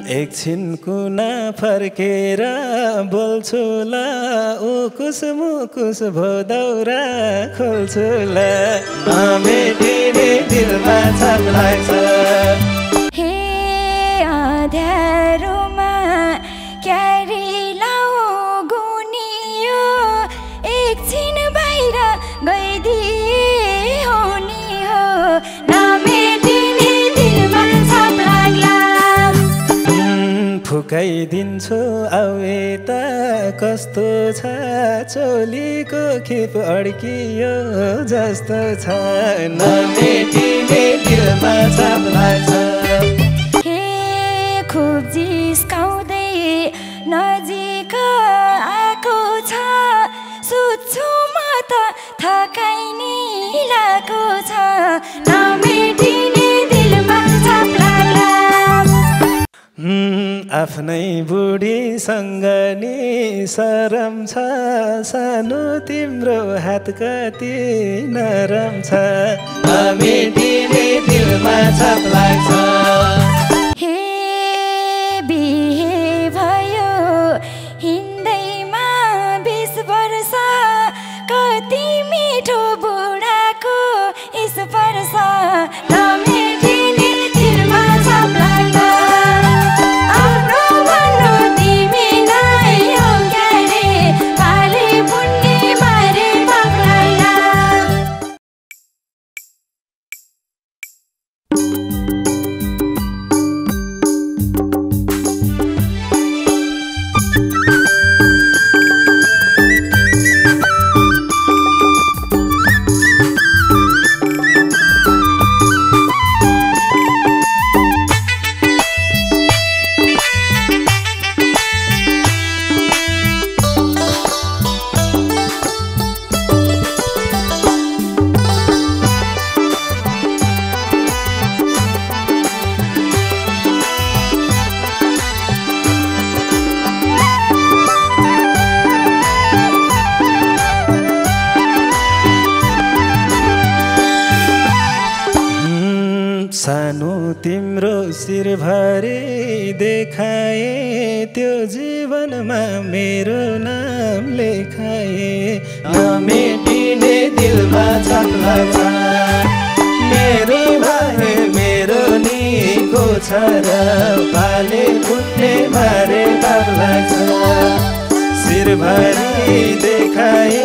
एकछिन कुना फर्केर बोल्छु ल उकुस मुकुस भो दौरा खोल्छु ल नमेटिने दिलमा छाप लाग्छ हे अँध्यारोमा क्यारी लाऊ गुनियो एकछिन बाहिर गइदिए हुने हो नमेटिने दिलमा छाप लाग्ला फुकाइदिन्छु आउे त कस्तो छ चोलीको खिप अड्कियो जस्तो छ नमेटिने दिलमा छाप लाग्छ हे खुब जिस्काउँदै नजिक आएको छ सुत्छु म त थकाइ नि लागेको छ नमेटिने दिलमा छाप लाग्ला आफ्नै बुढीसँग नि शरम छ सानो तिम्रो हात कति नरम छ नमेटिने दिलमा छाप लाग्छ हे बिहे भयो हिँड्दैमा 20 वर्ष कति मिठो बुढाको स्पर्श नमेटिने दिलमा छाप लाग्ला सानो तिम्रो शिरभरि देखाए त्यो जीवनमा मेरो नाम लेखाए नमेटिने दिलमा छाप लाग्छ मेरो भाइ मेरो निको छ र पाले पुण्य मारे पाप लाग्छ शिरभरि देखाए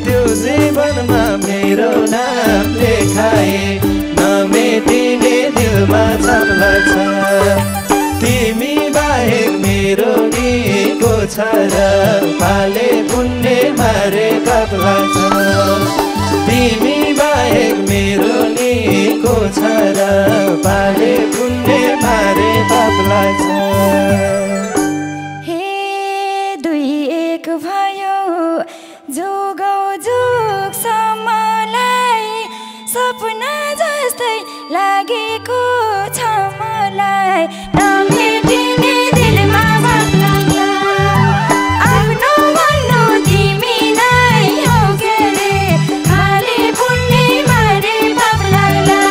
त्यो जीवनमा मेरो नाम लेखाए नमेटिने दिलमा छाप लाग्छ तिमी बाहेक मेरो निको छ र पाले पुण्य मारे पाप लाग्छ तिमी बाहेक मेरो निको छ र पाले पुण्य मारे पाप लाग्छ हे दुई एक भयो जोगौ जुगसम्मलाई सपना जस्तै लागेको छ मलाई नमेटिने दिलमा छाप लाग्ला आफ्नो भन्नु तिमी नै हौ के रे खाली पुण्य मारे पाप लाग्ला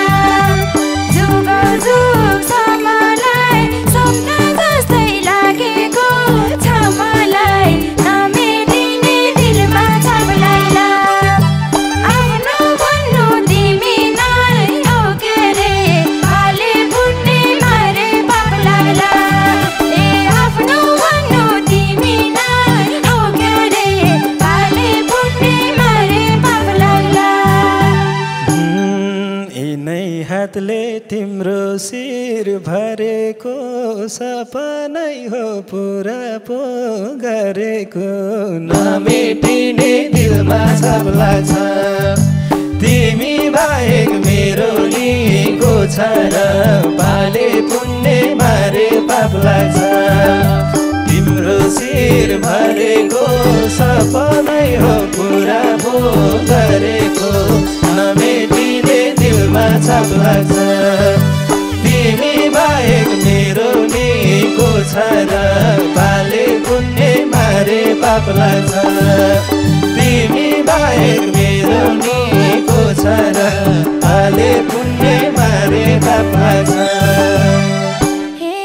जुगौ जुगसम्मलाई सपना जस्तै लागेको छ मलाई नमेटिने दिलमा छाप लाग्ला आफ्नो भन्नु तिमी नै हौ के रे खाली पुण्य मारे पाप लाग्ला ए आफ्नो भन्नु तिमी नै हौ के रे खाली पुण्य मारे पाप लाग्ला यिनै हातले तिम्रो शिर भरेको सपनै हो पुरा पो गरेको नमेटिने दिलमा छाप लाग्छ तिमी बाहेक मेरो निको छ र पाले पुण्य मारे पाप लाग्छ तिम्रो शिर भरेको सपनै हो पुरा पो गरेको नमेटिने दिलमा छाप लाग्छ तिमी बाहेक मेरो निको छ र पाले पुण्य मारे पाप लाग्छ तिमी बाहेक मेरो निको छ र पाले पुण्य मारे पाप लाग्छ हे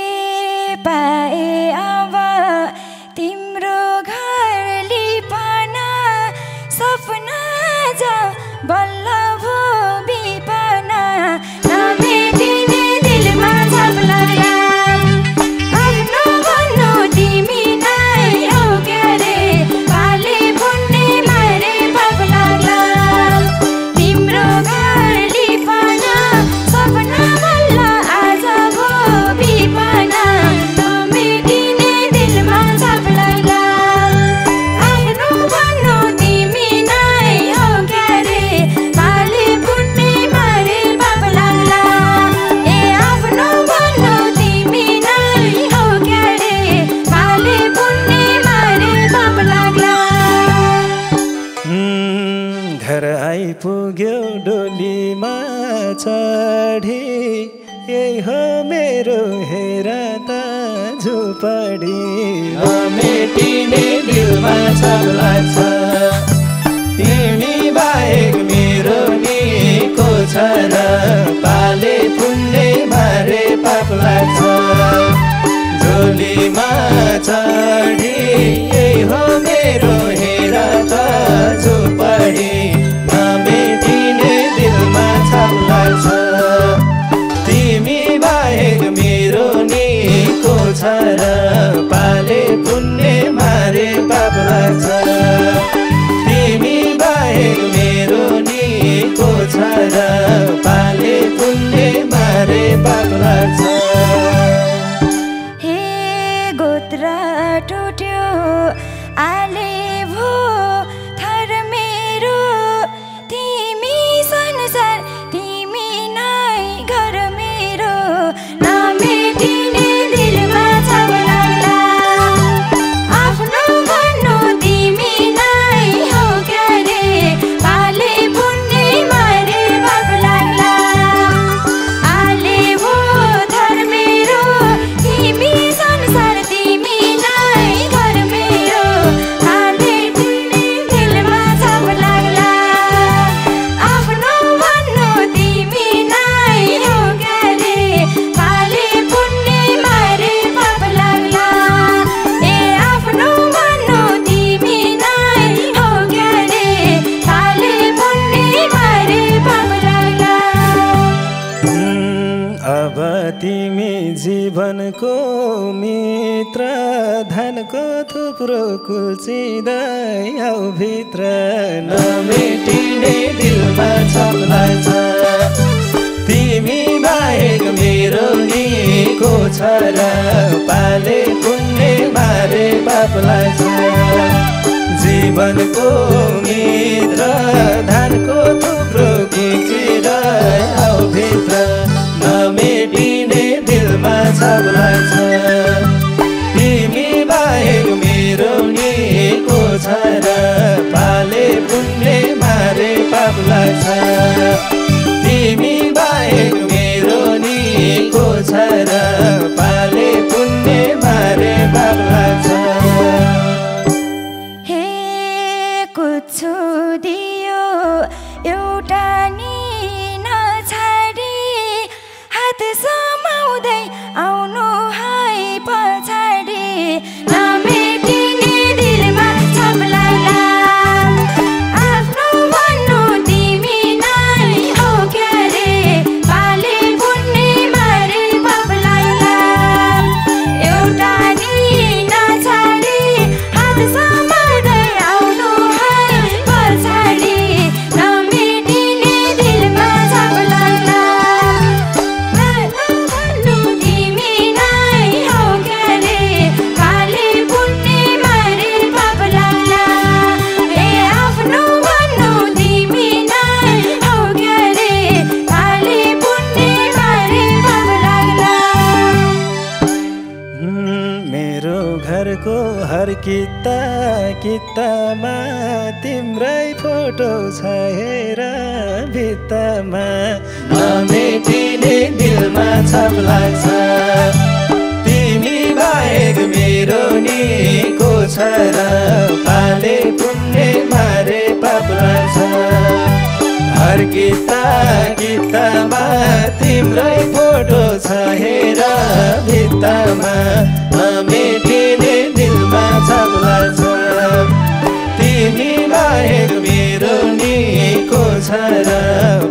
सम्झना नमेटिने दिलमा छाप लाग्ला आफ्नो भन्नु तिमी नै हो क्यारे पाले पुण्य मारे पाप लाग्ला ए आफ्नो भन्नु तिमी नै हो क्यारे पाले पुण्य मारे पाप लाग्ला घर आइपुग्यो डोलीमा चढी यही हो मेरो हेर त झुपडी नमेटिने दिलमा छाप लाग्छ तिमी बाहेक मेरो नि को छ र पाले पुण्य मारे पाप लाग्छ डोलीमा चढी यही हो मेरो हेर त झुपडी नमेटिने दिलमा छाप लाग्छ तिमी बाहेक मेरो नि को छ र पाले पुण्य मारे पाप लाग्छ तिमी बाहेक मेरो नि को छ र पाले पुण्य मारे पाप लाग्छ हे गोत्र टुट्यो आले भो थर मेरो तिमी संसार तिमी नै घर मेरो नमेटिने दिलमा छाप लाग्ला आफ्नो भन्नु तिमी नै हो क्यारे पाले पुण्य मारे पाप लाग्ला आले भो थर मेरो तिमी संसार तिमी नै घर मेरो नमेटिने दिलमा छाप लाग्ला आफ्नो भन्नु तिमी नै हो क्यारे पाले पुण्य मारे पाप लाग्ला ए आफ्नो भन्नु तिमी नै हो क्यारे पाले पुण्य मारे पाप लाग्ला अब तिमी जीवनको मित्र धनको थुप्रो कुल्चिँदै आऊ भित्र नमेटिने दिलमा छाप लाग्छ तिमी बाहेक मेरो नि को छ र पाले पुण्य मारे पाप लाग्छ जीवनको मित्र धनको थुप्रो कुल्चिँदै आऊ भित्र नमेटिने दिलमा छाप लाग्छ तिमी बाहेक मेरो नि को छ र पाले पुण्य मारे पाप लाग्छ तिमी बाहेक मेरो नि को छ र पाले पुण्य मारे पाप लाग्छ हे कुछु दियो एउटा नि नछाडी हात समाउँदै आउनु है पछाडि नमेटिने दिलमा छाप लाग्ला आफ्नो भन्नु तिमी नै हो क्यारे पाले पुण्य मारे पाप लाग्ला एउटा नि नछाडी हात समाउँदै आउनु है पछाडि नमेटिने दिलमा छाप लाग्ला भन्नु तिमी नै हो क्यारे पाले पुण्य मारे पाप लाग्ला ए आफ्नो भन्नु तिमी नै हो क्यारे पाले पुण्य मारे पाप लाग्ला मेरो घरको हर कितामा तिम्रै फोटो छ हेर भित्तामा नमेटिने दिलमा छाप लाग्छ तिमी बाहेक मेरो नि को छ र पाले पुण्य मारे पाप लाग्छ हर कितामा तिम्रै फोटो छ हेर भित्तामा नमेटिने दिलमा छाप लाग्छ तिमी बाहेक मेरो नि को छ र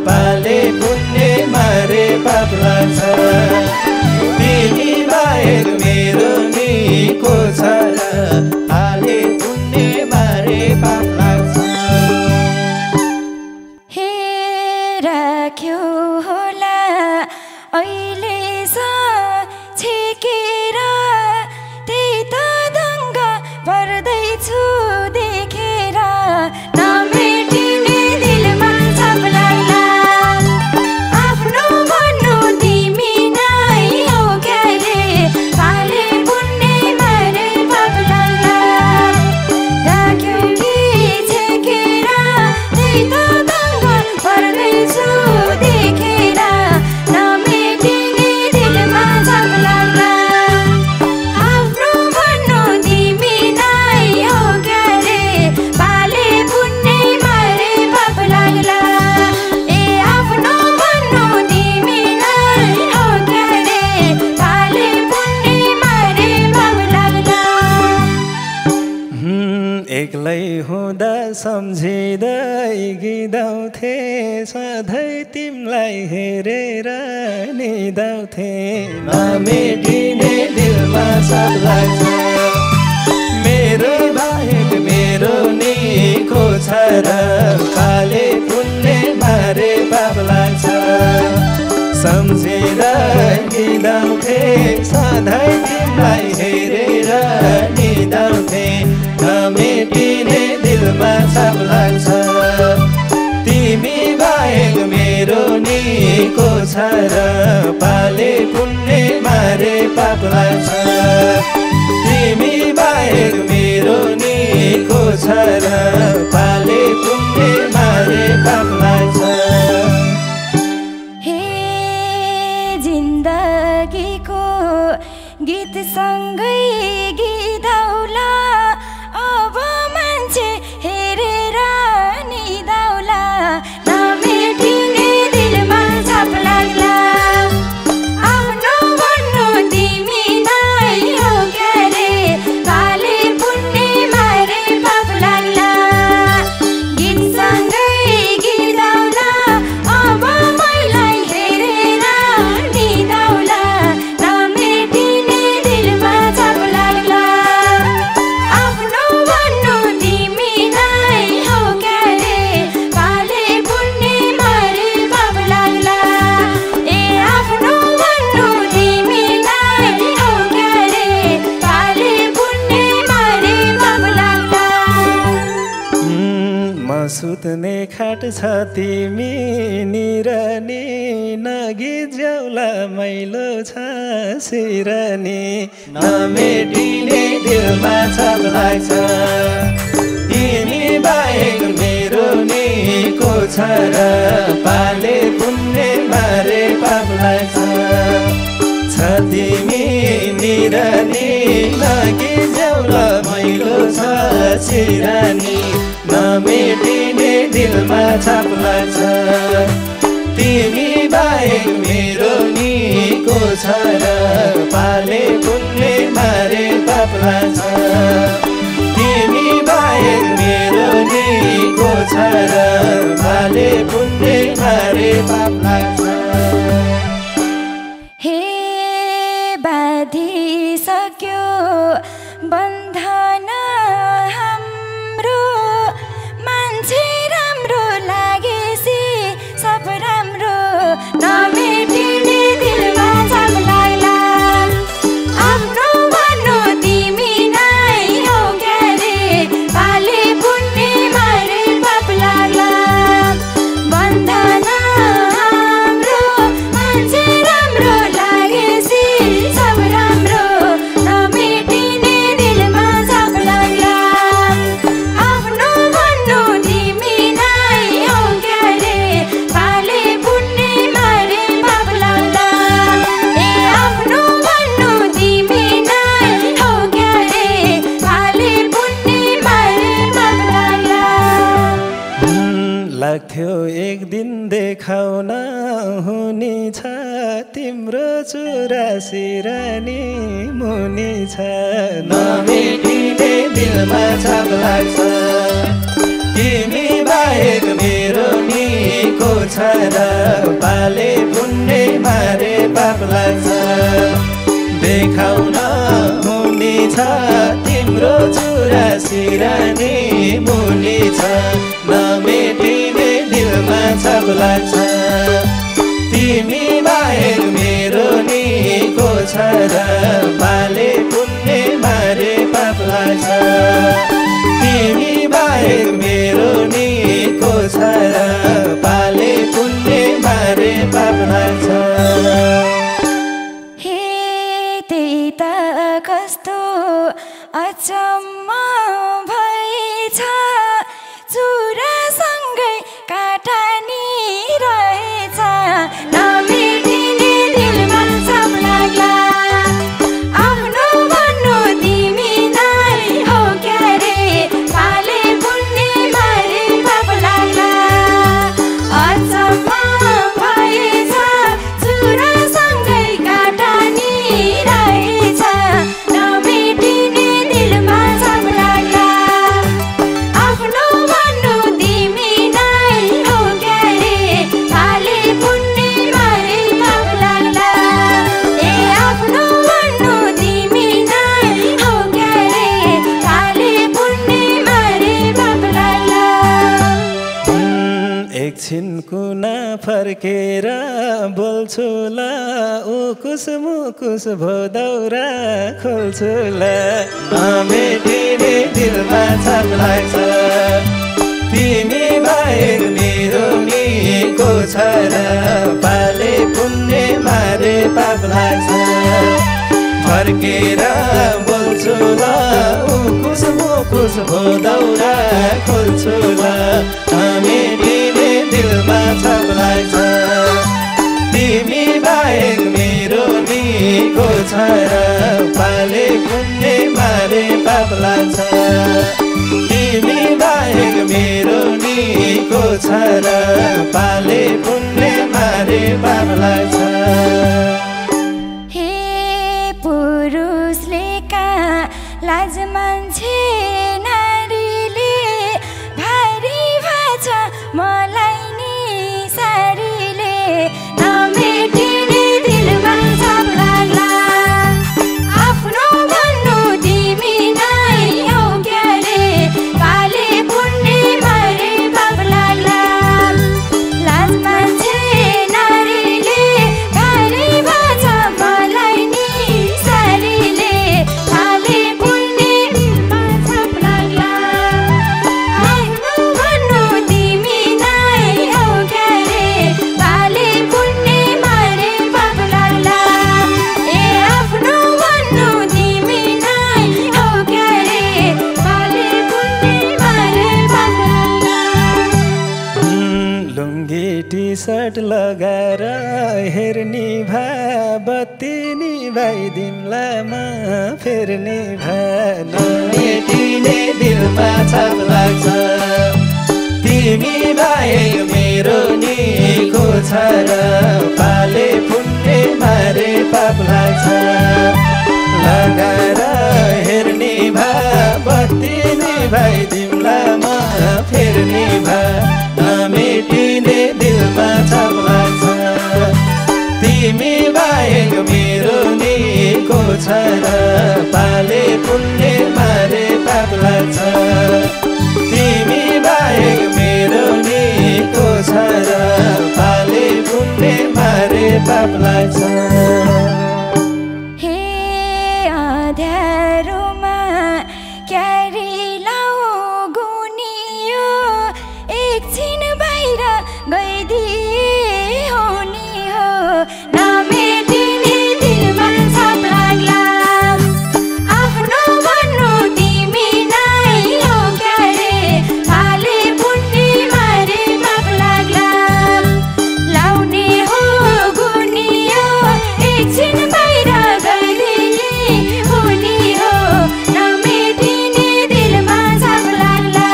पाले पुण्य मारे पाप लाग्छ तिमी बाहेक मेरो नि को छ र पाले पुण्य मारे पाप लाग्छ हे राख्यो होला अहिले छेक ल्याउँदा सम्झिँदै गीदाउँथे सधैँ तिमीलाई हेरेर निदाउँथे नमेटिने दिलमा सबलाई छ मेरो बाहेक मेरो नि को छ र पाले पुण्य मारे पाप लाग्छ सम्झेर गीदाउँथे सधैँ तिमीलाई हेरेर निदाउँथे नमेटिने दिलमा छाप लाग्छ तिमी बाहेक मेरो नि को छ र पाले पुण्य मारे पाप लाग्छ तिमी बाहेक मेरो नि को छ र पाले पुण्य मारे पाप लाग्छ गीत सँगै गीदाउला अब मान्छे हेरेर निदाउला नमेटिने दिलमा छाप लाग्ला आफ्नो भन्नु तिमी नै हो क्यारे पाले पुण्य मारे पाप लाग्ला गीत सँगै गीदाउला अब मैलाई हेरेर निदाउला सुत्ने खाट छ तिमी निरनी नगी ज्याउला मैलो छ सिरनी नमेटिने दिलमा छाप लाग्छ तिमी बाहेक मेरो नि को छ र पाले पुण्य मारे पाप लाग्छ छ तिमी निरनी नगी ज्याउला मैलो छ सिरनी नमेटिने दिलमा छाप लाग्छ तिमी बाहेक मेरो नि को छ र पाले पुण्य मारे पाप लाग्छ तिमी बाहेक मेरो नि को छ र पाले पुण्य मारे पाप लाग्छ हे बाँधिसक्यो बन्धन हाम्रो मान्छे राम्रो लागेसी सब राम्रो नमेटिने दिलमा छाप लाग्ला आफ्नो भन्नु तिमी नै हो क्यारे पाले पुण्य मारे पाप लाग्ला बन्धन हाम्रो मान्छे राम्रो लागेसी सब राम्रो नमेटिने दिलमा छाप लाग्ला आफ्नो भन्नु तिमी नै हो क्यारे पाले पुण्य मारे पाप लाग्ला ए आफ्नो भन्नु तिमी नै हो क्यारे पाले पुण्य मारे पाप लाग्ला लाग्थ्यो एक दिन देखाउन हुने छ तिम्रो चुरासी रानी मुनि छ नमेटिने दिलमा छाप लाग्छ तिमी बाहेक मेरो नि को छ र पाले पुण्य मारे पाप लाग्छ देखाउन हुने छ तिम्रो चुरासी रानी मुनि छ नमेटिने दिलमा छाप लाग्छ तिमी बाहेक मेरो नि को छ र पाले पुण्य मारे पाप लाग्छ तिमी बाहेक मेरो नि को छ र पाले पुण्य मारे पाप लाग्छ हे त्यही त कस्तो अचम्म भएछ चुरासँगै काटा नि रहेछ नमेटिने दिलमा छाप लाग्ला आफ्नो भन्नु तिमी नै हो क्यारे पाले पुण्य मारे पाप लाग्ला अचम्म भएछ चुरासँगै काटा नि रहेछ नमेटिने दिलमा छाप एकछिन कुना फर्केर बोल्छु ल उकुस मुकुस भो दौरा खोल्छु ल नमेटिने दिलमा छाप लाग्छ तिमी बाहेक मेरो नि को छ र पाले पुण्य मारे पाप लाग्छ फर्केर बोल्छु ल उकुस मुकुस भो दौरा खोल्छु ल नमेटिने दिलमा छाप लाग्छ तिमी बाहेक मेरो नि को छ र पाले पुण्य मारे पाप लाग्छ तिमी बाहेक मेरो नि को छ र पाले पुण्य मारे पाप लाग्छ हे पुरुषले का लाज मान्छे नारीले भारी भाछ मलाई नि सारीले नमेटिने दिलमा छाप लाग्ला आफ्नो भन्नु तिमी नै हौ क्या रे पाले पुण्य मारे पाप लाग्ला लाज मान्छे नारीले भारी भाछ मलाई नि सारीले पाले पुण्य छाप लाग्ला आफ्नो भन्नु तिमी नै हौ क्या रे पाले पुण्य मारे पाप लाग्ला ए आफ्नो भन्नु तिमी नै हौ क्या रे पाले पुण्य मारे पाप लाग्ला लुङ्गी टी सर्ट लगाएर हेर्ने भा बत्ती निभाइदिउँला म फेर्ने भा नमेटिने दिलमा छाप लाग्छ तिमी बाहेक मेरो नि को छ र पाले पुण्य मारे पाप लाग्छ लगाएर हेर्ने भा बत्ती निभाइदिउँला म फेर्ने भा नमेटिने दिलमा छाप लाग्छ तिमी बाहेक मेरो नि को छ र पाले पुण्य मारे पाप लाग्छ तिमी बाहेक मेरो नि को छ र पाले पुण्य मारे पाप लाग्छ हे अँध्यारोमा क्यारी लाउ गुनियो एकछिन बाहिर गइदिए हो नि हो नमेटिने दिलमा छाप लाग्ला आफ्नो भन्नु तिमी नै हौ क्या रे पाले पुण्य मारे पाप लाग्ला लाउने हो गुनियो एकछिन बाहिर गइदिए हो नि हो नमेटिने दिलमा छाप लाग्ला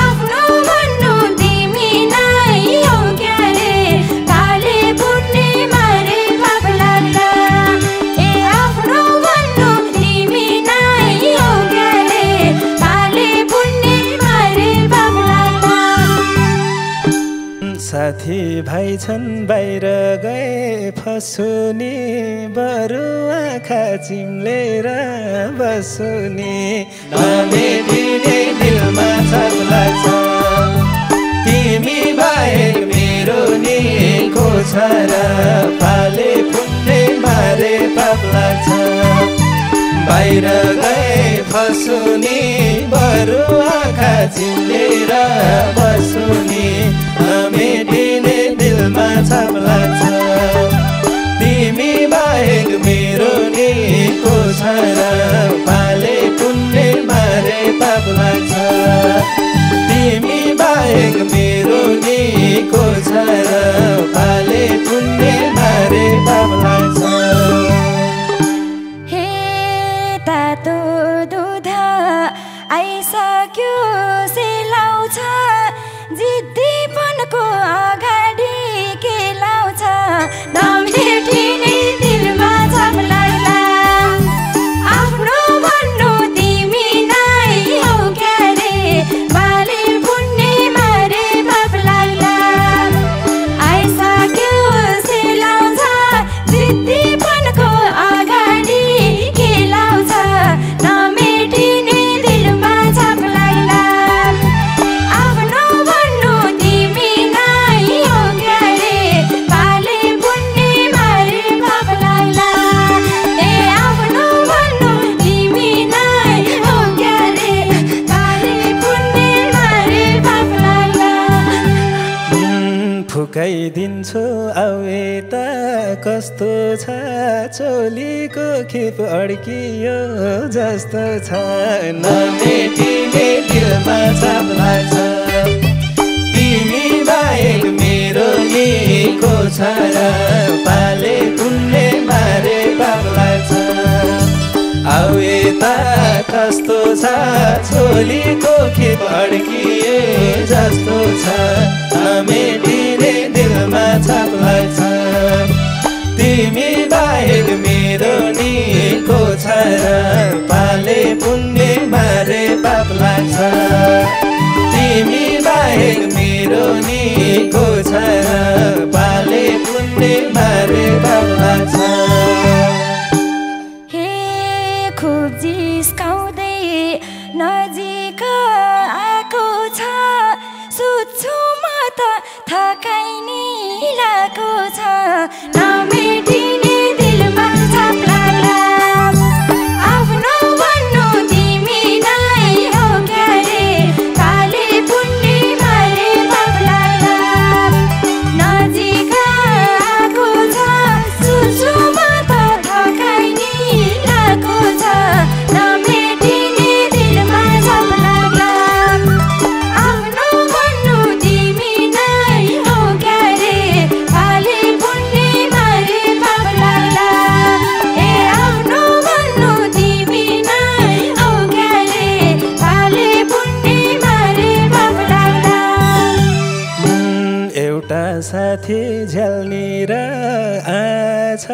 आफ्नो भन्नु तिमी नै हौ क्या रे पाले पुण्य मारे पाप लाग्ला ए आफ्नो भन्नु तिमी नै हौ क्या रे पाले पुण्य मारे पाप लाग्ला साथी भाइ छन् बाहिर गए फस्छु नि बरु आँखा चिम्लेर बस्छु नि नमेटिने दिलमा छाप लाग्छ तिमी बाहेक मेरो नि को छ र पाले पुण्य मारे पाप लाग्छ बाहिर गए फस्छु नि बरु आँखा चिम्लेर बस्छु नि नमेटिने दिलमा छाप लाग्छ तिमी बाहेक मेरो नि को छ र पाले पुण्य मारे पाप लाग्छ तिमी बाहेक मेरो नि को छ र पाले पुण्य मारे पाप लाग्छ हे तातो दुध आइसक्यो सेलाउँछ जिद्दीपनको अगाडि के लाउँछ नमेटिने दिलमा छाप लाग्ला आफ्नो भन्नु तिमी नै हौ क्या रे पाले पुण्य मारे पाप लाग्ला आइसक्यो सेलाउँछ जिद्दीपनको अगाडि के लाउँछ नमेटिने दिलमा छाप लाग्ला आफ्नो भन्नु तिमी सोध्छु आउ यता कस्तो छ चोलीको खिप अड्कियो जस्तो छ नमेटिने दिलमा छाप लाग्छ तिमी बाहेक मेरो निको छ र पाले पुण्य मारे पाप लाग्छ आउ यता कस्तो छ छोलीको खिप अड्किए जस्तो छ नमेटिने दिलमा छाप लाग्छ तिमी बाहेक मेरो निको छ र पाले पुण्य मारे पाप लाग्छ तिमी बाहेक मेरो निको छ र पाले पुण्य मारे पाप लाग्छ नजिक आएको छ सोध्छु म त थकाइ नि लागेको छ नमेटिने दिलमा छाप लाग्ला आफ्नो भन्नु तिमी नै हो क्यारे पाले पुण्य मारे पाप लाग्ला नजिक आएको छ सोध्छु म त थकाइ नि लागेको छ साथी झ्याल्नी र आछ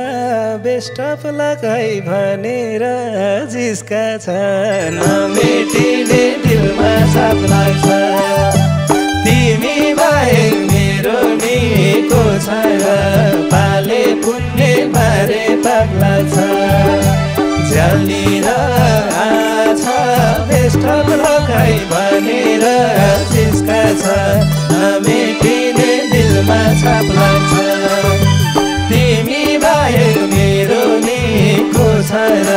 बेस्ट अफ लक है भनेर जिस्का छ नमेटिने दिलमा छाप लाग्छ तिमी बाहेक मेरो निको छ र पाले पुण्य मारे पाप लाग्छ झ्याल्नी र आछ बेस्ट अफ लक है भनेर जिस्का छ नमेटिने दिलमा छाप लाग्छ तिमी बाहेक मेरो निको छ र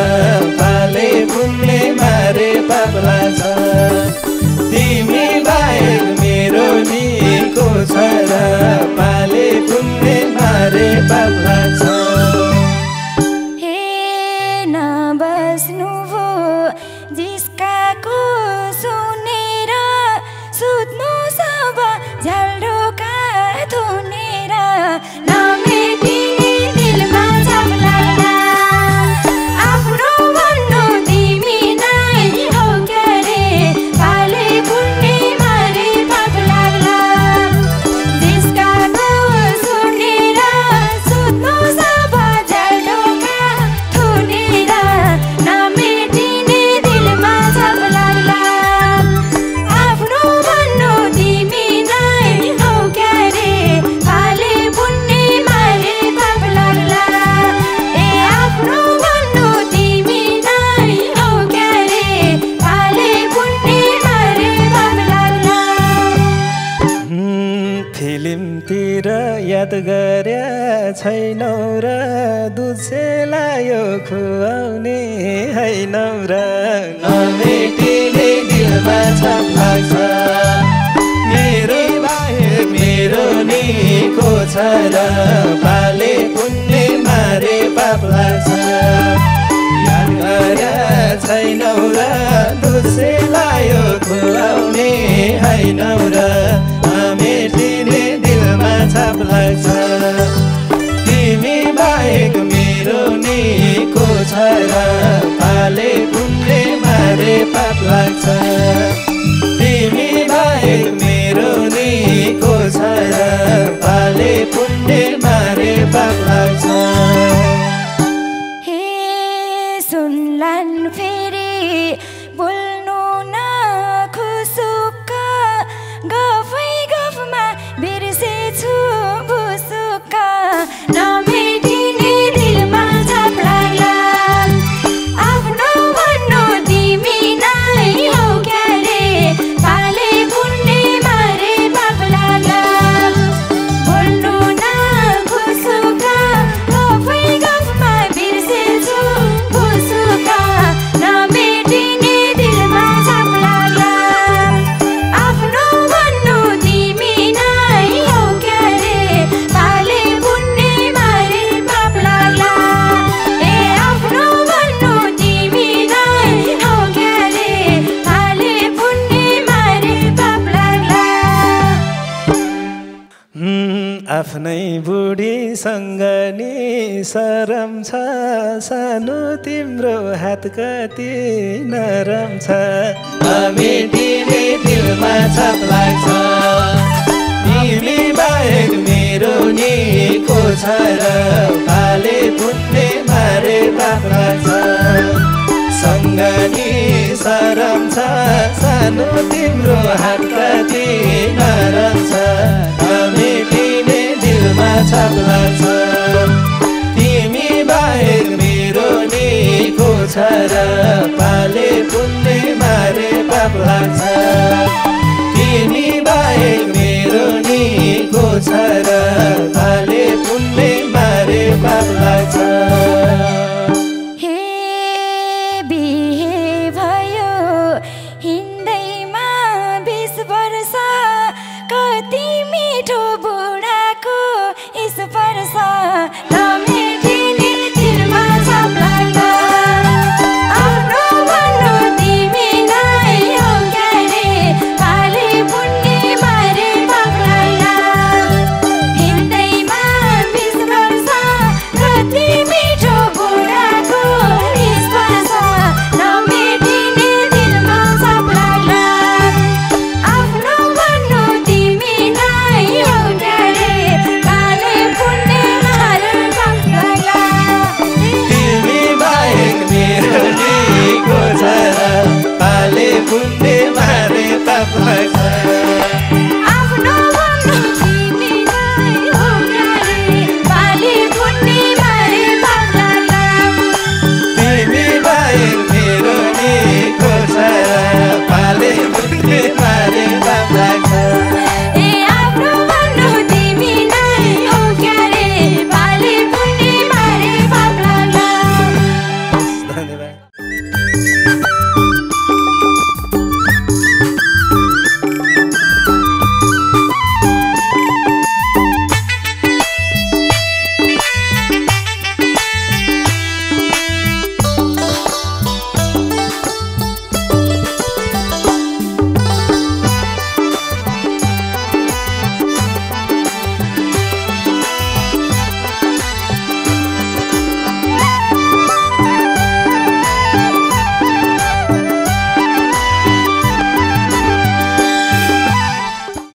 पाले पुण्य मारे पाप लाग्छ तिमी बाहेक मेरो निको छ र पाले पुण्य मारे पाप लाग्छ हे नबस्नु भो जिस्काको सुनेर सुत्नु सब झ्यालढोका धुनेर नमेटिने दिलमा छाप लाग्ला आफ्नो भन्नु तिमी नै हो क्यारे पाले पुण्य मारे पाप लाग्ला जिस्काको सुनेर सुत्नु सब झ्यालढोका धुनेर नमेटिने दिलमा छाप लाग्ला आफ्नो भन्नु तिमी नै हो क्यारे पाले पुण्य मारे पाप लाग्ला ए आफ्नो भन्नु तिमी नै हो क्यारे पाले पुण्य मारे पाप लाग्ला फिल्मतिर याद गर्या छैनौ र दुध सेलायो खुवाउने हैनौ र नमेटिने दिलमा छाप लाग्छ मेरो बाहेक मेरो निको छ र पाले पुण्य मारे पाप लाग्छ याद गर्या छैनौ र दुध सेलायो खुवाउने हैनौ र नमेटिने दिलमा छाप लाग्छ तिमी बाहेक मेरो निको छ र पाले पुण्य मारे पाप लाग्छ तिमी बाहेक मेरो निको छ र पाले पुण्य मारे पाप लाग्छ हे सुनलान् फेरि बोल्नु न खुसुक्क गफै गफमा बिर्सेछु भुसुक्क नमेटिने दिलमा छाप लाग्ला आफ्नो भन्नु तिमी नै हो क्यारे पाले पुण्य मारे पाप लाग्ला बोल्नु न खुसुक्क गफै गफमा बिर्सेछु भुसुक्क नमेटिने सरम छ सानो तिम्रो हात कति नरम छ नमेटिने दिलमा छाप लाग्छ तिमी बाहेक मेरो नि को छ र पाले पुण्य मारे पाप लाग्छ सँगनी सरम छ सानो तिम्रो हात कति नरम छ नमेटिने दिलमा छाप लाग्छ तिमी बाहेक मेरो नि को छ र पाले पुण्य मारे पाप लाग्छ तिमी बाहेक मेरो नि को छ र पाले पुण्य मारे पाप लाग्छ